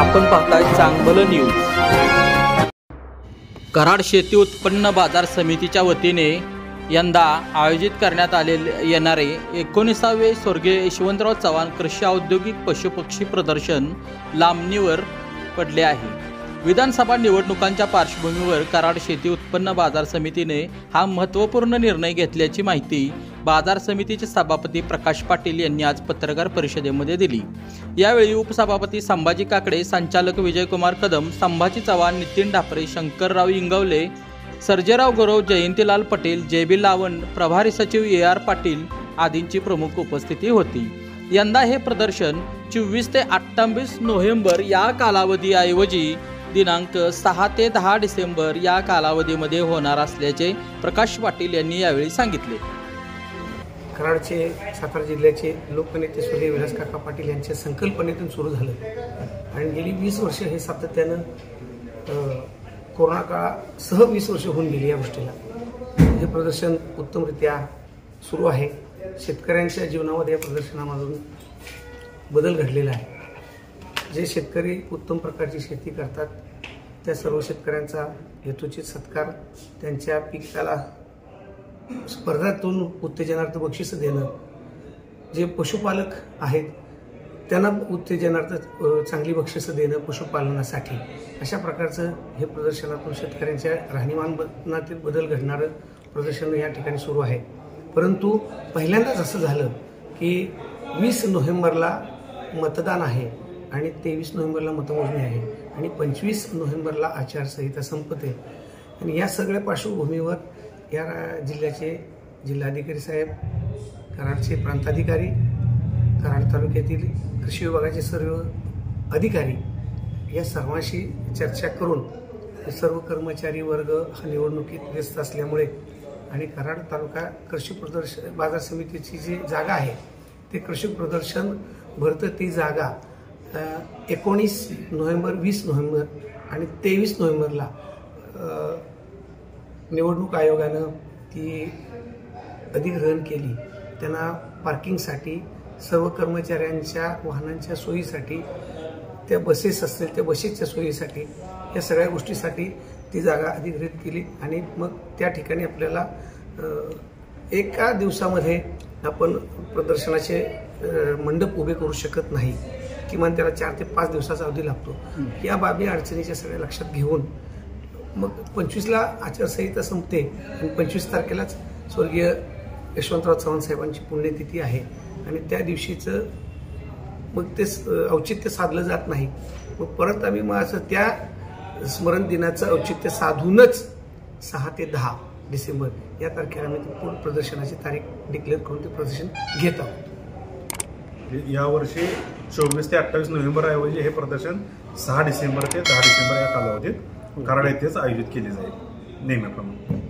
आपण पाहताय चांगलं न्यूज। कराड शेती उत्पन्न बाजार समितीच्या वतीने यंदा आयोजित करण्यात येणारे 19वे स्वर्गीय यशवंतराव चव्हाण कृषी औद्योगिक पशुपक्षी प्रदर्शन लांबणीवर पडले आहे। विधानसभा निवडणुकांच्या पार्श्वभूमीवर कराड शेती उत्पन्न बाजार समितीने हा महत्त्वपूर्ण निर्णय घेतल्याची माहिती बाजार समितीचे सभापती प्रकाश पाटील यांनी आज पत्रकार परिषदेमध्ये दिली। यावेळी उपसभापती संभाजी काकडे, संचालक विजयकुमार कदम, संभाजी चव्हाण, नितीन ढापरे, शंकरराव इंगवले, सर्जेराव गौरव, जयंतीलाल पटेल, जेबी लावण, प्रभारी सचिव AR पाटील आदींची प्रमुख उपस्थिती होती। यंदा हे प्रदर्शन 24 ते 28 नोव्हेंबर या कालावधीऐवजी दिनांक 6 ते 10 डिसेंबर या कालावधीमध्ये होणार असल्याचे प्रकाश पाटील यांनी यावेळी सांगितले। कराडचे सातारा जिल्ह्याचे लोकनेते स्वर्गीय विलास काका पाटील यांच्या संकल्पनेतून सुरू झालं आणि गेली 20 वर्ष हे सातत्यानं कोरोना काळासह 20 वर्ष होऊन गेली या गोष्टीला। हे प्रदर्शन उत्तमरित्या सुरू आहे। शेतकऱ्यांच्या जीवनामध्ये या प्रदर्शनामधून बदल घडलेला आहे। जे शेतकरी उत्तम प्रकारची शेती करतात त्या सर्व शेतकऱ्यांचा हेतुचित सत्कार, त्यांच्या पिकाला स्पर्धातून उत्तेजनार्थ बक्षीस देणं, जे पशुपालक आहेत त्यांना उत्तेजनार्थ चांगली बक्षीसं देणं पशुपालनासाठी, अशा प्रकारचं हे प्रदर्शनातून शेतकऱ्यांच्या राहणीमानातील बदल घडणारं प्रदर्शन या ठिकाणी सुरू आहे। परंतु पहिल्यांदाच असं झालं की 20 नोव्हेंबरला मतदान आहे आणि 23 नोव्हेंबरला मतमोजणी आहे आणि 25 नोव्हेंबरला आचारसंहिता संपते आणि या सगळ्या पार्श्वभूमीवर या जिल्ह्याचे जिल्हाधिकारी साहेब, कराडचे प्रांताधिकारी, कराड तालुक्यातील कृषी विभागाचे सर्व अधिकारी या सर्वांशी चर्चा करून सर्व कर्मचारी वर्ग हा निवडणुकीत व्यस्त असल्यामुळे आणि कराड तालुका कृषी प्रदर्शन बाजार समितीची जी जागा आहे ते कृषी प्रदर्शन भरतं, ती जागा 19 नोव्हेंबर, 20 नोव्हेंबर आणि 23 नोव्हेंबरला निवडणूक आयोगानं ती अधिग्रहण केली। त्यांना पार्किंगसाठी, सर्व कर्मचाऱ्यांच्या वाहनांच्या सोयीसाठी, त्या बसेस असतील त्या बसेसच्या सोयीसाठी, या सगळ्या गोष्टीसाठी ती जागा अधिग्रहित केली आणि मग त्या ठिकाणी आपल्याला एका दिवसामध्ये आपण प्रदर्शनाचे मंडप उभे करू शकत नाही, किमान त्याला 4 ते 5 दिवसाचा अवधी लागतो। या बाबी अडचणीच्या सगळ्या लक्षात घेऊन मग 25ला आचारसंहिता संपते आणि 25 तारखेलाच स्वर्गीय यशवंतराव चव्हाण साहेबांची पुण्यतिथी आहे आणि त्या दिवशीचं मग ते औचित्य साधलं जात नाही। मग परत आम्ही मग असं त्या स्मरण दिनाचं औचित्य साधूनच 6 ते 10 डिसेंबर या तारखेला आम्ही प्रदर्शनाची तारीख डिक्लेअर करून ते प्रदर्शन घेत आहोत। यावर्षी 24 ते 28 नोव्हेंबर ऐवजी हे प्रदर्शन 6 डिसेंबर ते 10 डिसेंबर या कालावधीत कराड येथेच आयोजित केले जाईल नेहमीप्रमाणे।